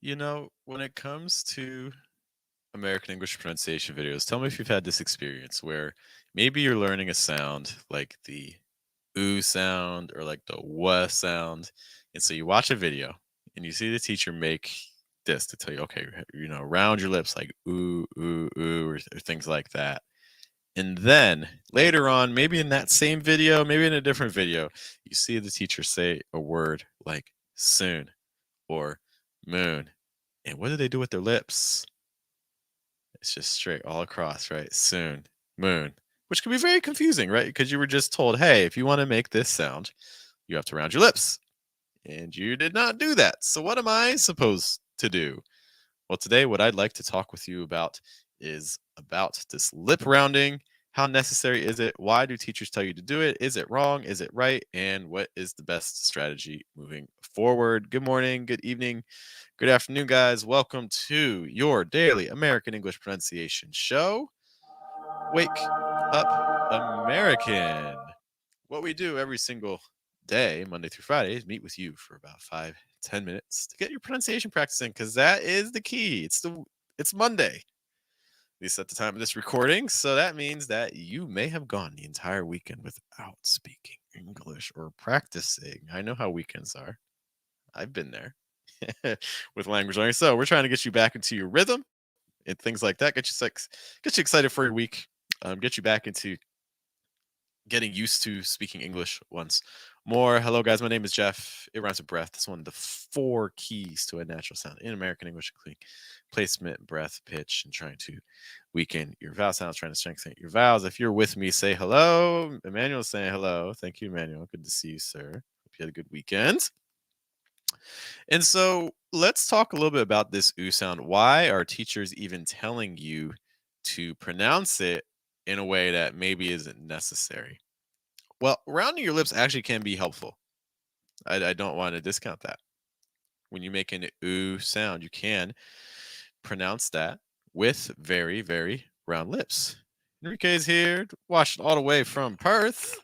When it comes to American English pronunciation videos, tell me if you've had this experience where maybe you're learning a sound like the ooh sound or like the wah sound. And so you watch a video and you see the teacher make this to tell you, okay, round your lips like ooh, ooh, ooh, or things like that. And then later on, maybe in that same video, maybe in a different video, you see the teacher say a word like soon or moon. And what do they do with their lips? It's just straight all across, right? Soon, moon, which can be very confusing, right? Because you were just told, hey, if you want to make this sound, you have to round your lips. And you did not do that. So, what am I supposed to do? Well, today, what I'd like to talk with you about is about this lip rounding. How necessary is it? Why do teachers tell you to do it? Is it wrong? Is it right? And what is the best strategy moving forward? Good morning, good evening, good afternoon, guys. Welcome to your daily American English pronunciation show. Wake up, American. What we do every single day, Monday through Friday, is meet with you for about 5-10 minutes to get your pronunciation practicing because that is the key. It's Monday, at least at the time of this recording. So that means that you may have gone the entire weekend without speaking English or practicing. I know how weekends are. I've been there with language learning. So we're trying to get you back into your rhythm and things like that. Get you excited for your week. Get you back into getting used to speaking English once more. Hello, guys. My name is Jeff. It rhymes with breath. It's one of the 4 keys to a natural sound in American English, including placement, breath, pitch, and trying to weaken your vowel sounds, trying to strengthen your vowels. If you're with me, say hello. Emmanuel's saying hello. Thank you, Emmanuel. Good to see you, sir. Hope you had a good weekend. And so let's talk a little bit about this oo sound. Why are teachers even telling you to pronounce it in a way that maybe isn't necessary? Well, rounding your lips actually can be helpful. I don't want to discount that. When you make an oo sound, you can pronounce that with very, very round lips. Enrique's here, watching all the way from Perth.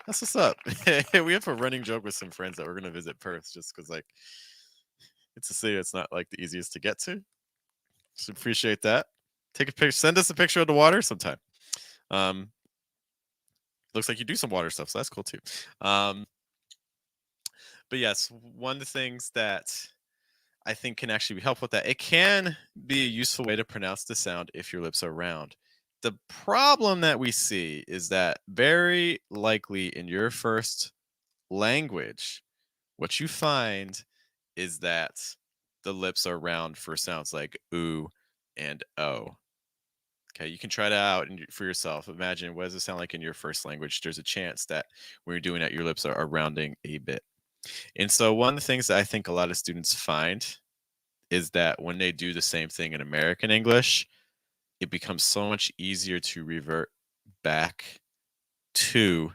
That's what's up. We have a running joke with some friends that we're gonna visit Perth just because, like, it's a city that's not like the easiest to get to. So appreciate that. Take a picture. Send us a picture of the water sometime. Um, looks like you do some water stuff, so that's cool too. But yes, one of the things that I think can actually be helpful with that, it can be a useful way to pronounce the sound if your lips are round. The problem that we see is that very likely in your first language, what you find is that the lips are round for sounds like ooh and oh. Okay, you can try that out for yourself. Imagine what does it sound like in your first language. There's a chance that when you're doing that, your lips are rounding a bit. And so, one of the things that I think a lot of students find is that when they do the same thing in American English, it becomes so much easier to revert back to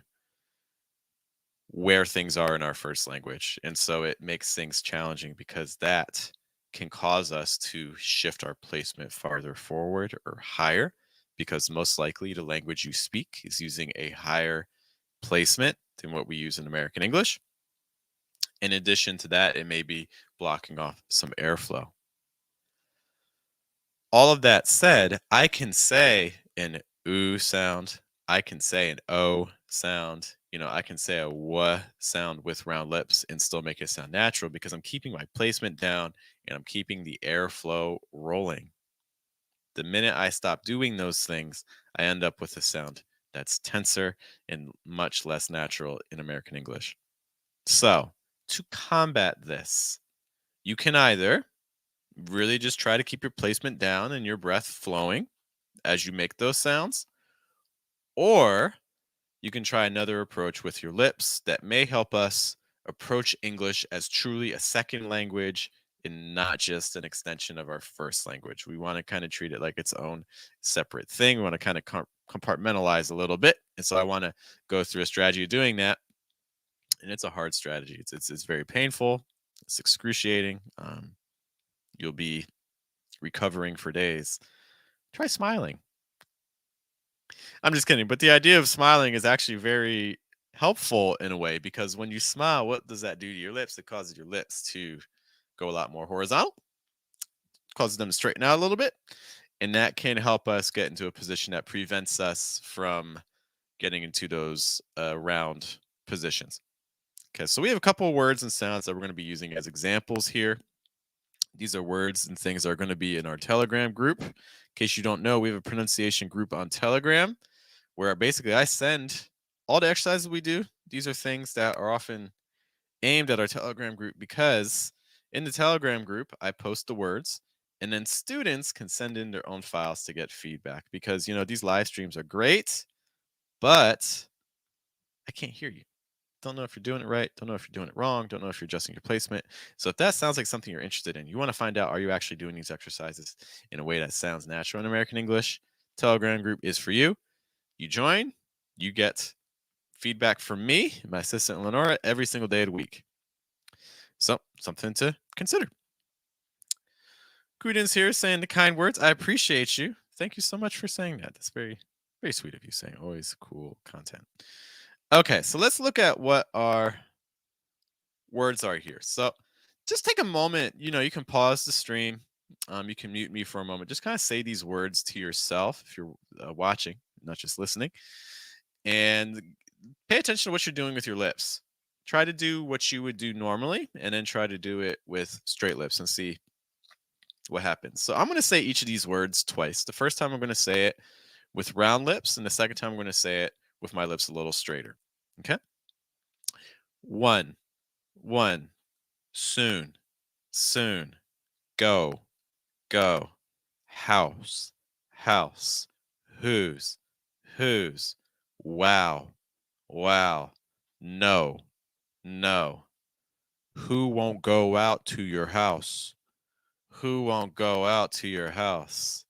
where things are in our first language. And so it makes things challenging because that can cause us to shift our placement farther forward or higher because most likely the language you speak is using a higher placement than what we use in American English. In addition to that, it may be blocking off some airflow. All of that said, I can say an ooh sound. I can say an o sound. I can say a w sound with round lips and still make it sound natural because I'm keeping my placement down and I'm keeping the airflow rolling. The minute I stop doing those things, I end up with a sound that's tenser and much less natural in American English. So, to combat this, you can either really just try to keep your placement down and your breath flowing as you make those sounds. Or you can try another approach with your lips that may help us approach English as truly a second language and not just an extension of our first language. We want to kind of treat it like its own separate thing. We want to kind of compartmentalize a little bit. And so I want to go through a strategy of doing that. And it's a hard strategy. It's very painful. It's excruciating. You'll be recovering for days. Try smiling. I'm just kidding, but the idea of smiling is actually very helpful in a way because when you smile, what does that do to your lips? It causes your lips to go a lot more horizontal. causes them to straighten out a little bit. And that can help us get into a position that prevents us from getting into those round positions. Okay, so we have a couple of words and sounds that we're going to be using as examples here. These are words and things that are going to be in our Telegram group. In case you don't know, we have a pronunciation group on Telegram where basically I send all the exercises we do. These are things that are often aimed at our Telegram group because in the Telegram group, I post the words and then students can send in their own files to get feedback because, these live streams are great, but I can't hear you. Don't know if you're doing it right. Don't know if you're doing it wrong. Don't know if you're adjusting your placement. So if that sounds like something you're interested in, you want to find out, are you actually doing these exercises in a way that sounds natural in American English? Telegram group is for you. You join, you get feedback from me, my assistant Lenora, every single day of the week. So something to consider. Greetings here saying the kind words. I appreciate you. Thank you so much for saying that. That's very, very sweet of you saying always cool content. Okay, so let's look at what our words are here. So just take a moment, you can pause the stream. You can mute me for a moment. Just kind of say these words to yourself if you're watching, not just listening. And pay attention to what you're doing with your lips. Try to do what you would do normally and then try to do it with straight lips and see what happens. So I'm going to say each of these words twice. The first time I'm going to say it with round lips, and the second time I'm going to say it with my lips a little straighter. Okay? One, soon, soon, go, go, house, house, whose, wow, wow, no, no, who won't go out to your house? Who won't go out to your house?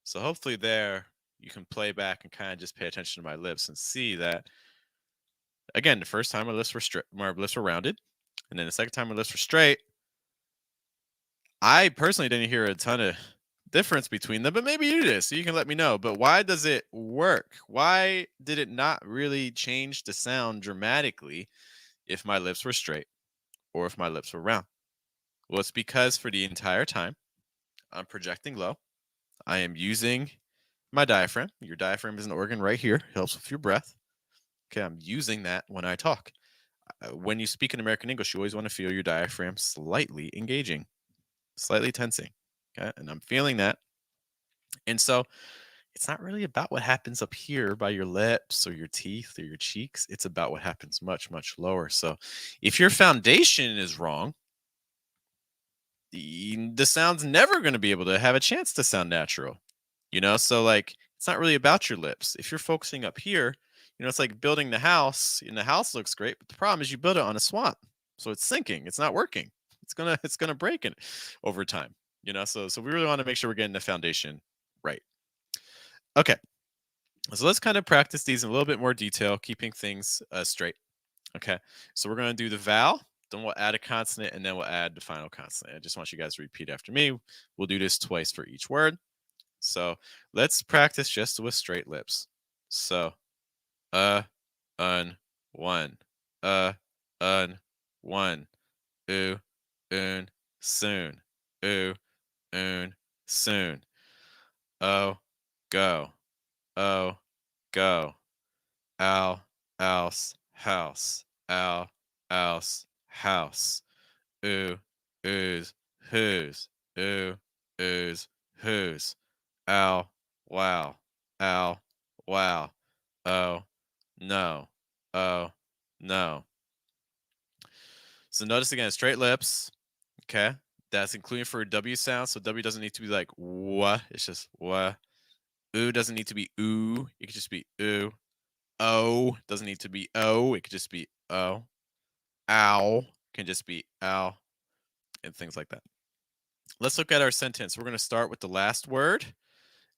So hopefully there you can play back and kind of just pay attention to my lips and see that, again, the first time my lips were rounded, and then the second time my lips were straight. I personally didn't hear a ton of difference between them, but maybe you did, so you can let me know. But why does it work? Why did it not really change the sound dramatically if my lips were straight or if my lips were round? Well, it's because for the entire time, I'm projecting low. I am using my diaphragm. Your diaphragm is an organ right here. It helps with your breath. Okay, I'm using that when I talk. When you speak in American English, you always want to feel your diaphragm slightly engaging, slightly tensing. Okay, and I'm feeling that. And so it's not really about what happens up here by your lips or your teeth or your cheeks. It's about what happens much, much lower. So if your foundation is wrong, the sound's never going to be able to have a chance to sound natural. So like it's not really about your lips. If you're focusing up here, it's like building the house, and the house looks great, but the problem is you build it on a swamp. So it's sinking. It's not working. It's gonna break it over time. So we really want to make sure we're getting the foundation right. Okay. So let's kind of practice these in a little bit more detail, keeping things straight. Okay. So we're going to do the vowel, then we'll add a consonant, and then we'll add the final consonant. I just want you guys to repeat after me. We'll do this twice for each word. So let's practice just with straight lips. So, un, one, un, one, oo, soon, oo, soon, oh, go, go, ow, house, ow, house, oo, whose, oo, whose, ow, wow, oh, no, oh, no. So notice again, straight lips, okay? That's including for a W sound, so W doesn't need to be like wah, it's just wah. Oo doesn't need to be ooh, it could just be ooh. O doesn't need to be O, it could just be O. Ow can just be ow, and things like that. Let's look at our sentence. We're going to start with the last word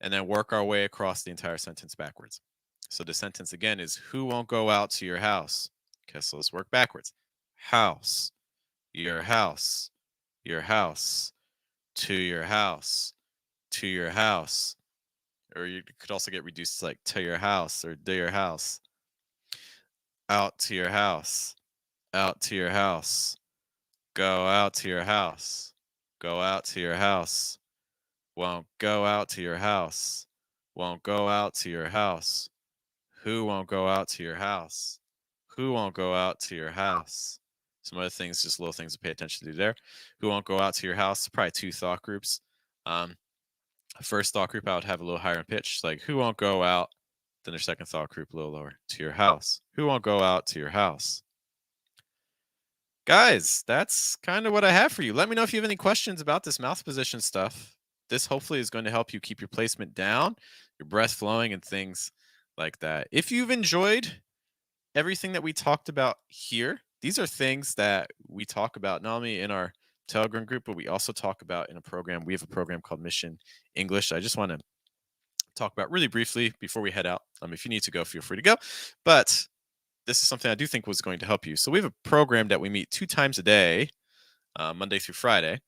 and then work our way across the entire sentence backwards. So the sentence again is, who won't go out to your house? Okay, so let's work backwards. House, your house, your house, to your house, to your house. Or you could also get reduced to like to your house or to your house. Out to your house, out to your house. Go out to your house, go out to your house. Won't go out to your house. Won't go out to your house. Who won't go out to your house? Who won't go out to your house? Some other things, just little things to pay attention to there. Who won't go out to your house? Probably two thought groups. First thought group, I would have a little higher in pitch, like who won't go out? Then their second thought group, a little lower, to your house. Who won't go out to your house? Guys, that's kind of what I have for you. Let me know if you have any questions about this mouth position stuff. This hopefully is going to help you keep your placement down, your breath flowing, and things like that. If you've enjoyed everything that we talked about here, these are things that we talk about not only in our Telegram group, but we also talk about in a program. We have a program called Mission English. I just want to talk about really briefly before we head out. If you need to go, feel free to go. But this is something I do think was going to help you. So we have a program that we meet 2 times a day, Monday through Friday,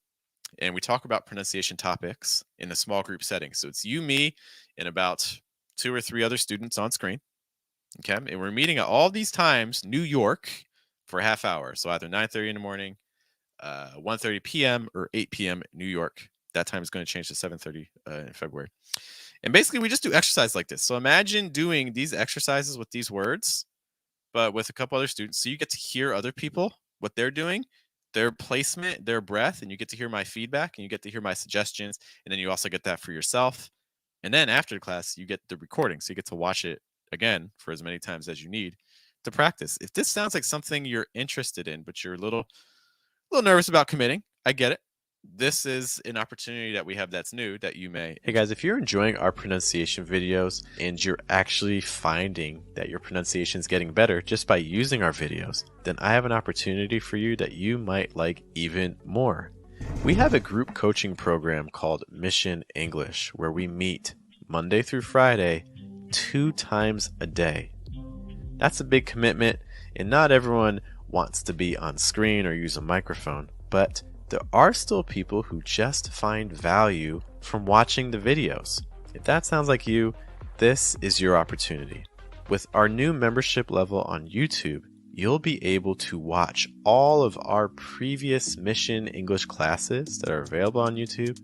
and we talk about pronunciation topics in a small group setting. So it's you, me, and about 2 or 3 other students on screen. Okay, and we're meeting at all these times, New York, for a half hour. So either 9:30 in the morning, 1:30 p.m. or 8 p.m. New York. That time is going to change to 7:30 in February. And basically, we just do exercise like this. So imagine doing these exercises with these words, but with a couple other students. So you get to hear other people, what they're doing, their placement, their breath, and you get to hear my feedback and you get to hear my suggestions. And then you also get that for yourself. And then after the class, you get the recording. So you get to watch it again for as many times as you need to practice. If this sounds like something you're interested in, but you're a little nervous about committing, I get it. This is an opportunity that we have that's new that you may. Hey guys, if you're enjoying our pronunciation videos and you're actually finding that your pronunciation is getting better just by using our videos, then I have an opportunity for you that you might like even more. We have a group coaching program called Mission English where we meet Monday through Friday 2 times a day. That's a big commitment, and not everyone wants to be on screen or use a microphone, but there are still people who just find value from watching the videos. If that sounds like you, this is your opportunity. With our new membership level on YouTube, you'll be able to watch all of our previous Mission English classes that are available on YouTube,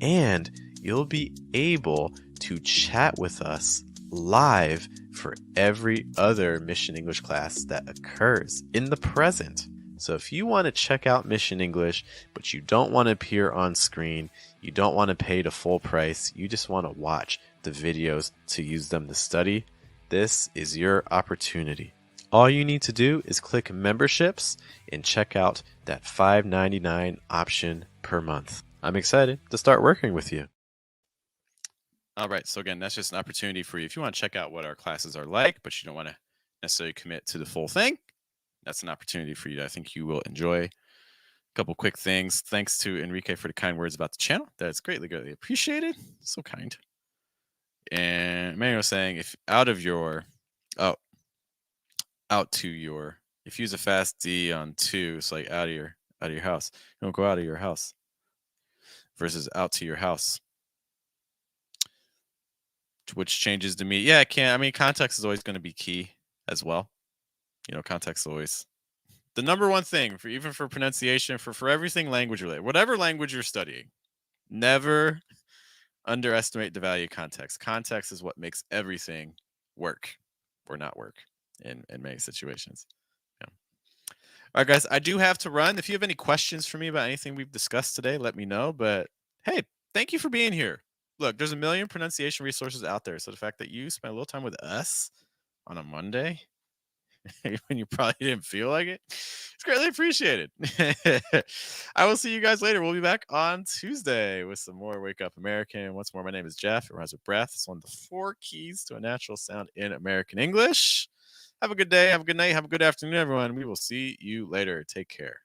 and you'll be able to chat with us live for every other Mission English class that occurs in the present. So if you want to check out Mission English, but you don't want to appear on screen, you don't want to pay the full price, you just want to watch the videos to use them to study, this is your opportunity. All you need to do is click memberships and check out that $5.99 option per month. I'm excited to start working with you. All right, so again, that's just an opportunity for you. If you want to check out what our classes are like, but you don't want to necessarily commit to the full thing, that's an opportunity for you that I think you will enjoy. A couple quick things. Thanks to Enrique for the kind words about the channel. That's greatly, greatly appreciated. So kind. And Manuel saying, if if you use a fast D on 2, it's like out of your house. You don't go out of your house versus out to your house, which changes to me. Yeah, it can. I mean, context is always going to be key as well. Context is always the number one thing for even for pronunciation, for everything language related, whatever language you're studying. Never underestimate the value of context. Context is what makes everything work or not work in many situations. Yeah. All right, guys, I do have to run. If you have any questions for me about anything we've discussed today, let me know. But hey, thank you for being here. Look, there's a million pronunciation resources out there. So the fact that you spent a little time with us on a Monday when you probably didn't feel like it, it's greatly appreciated. I will see you guys later. We'll be back on Tuesday with some more Wake Up American. Once more, my name is Jeff. It rhymes with breath. It's one of the 4 keys to a natural sound in American English. Have a good day. Have a good night. Have a good afternoon, everyone. We will see you later. Take care.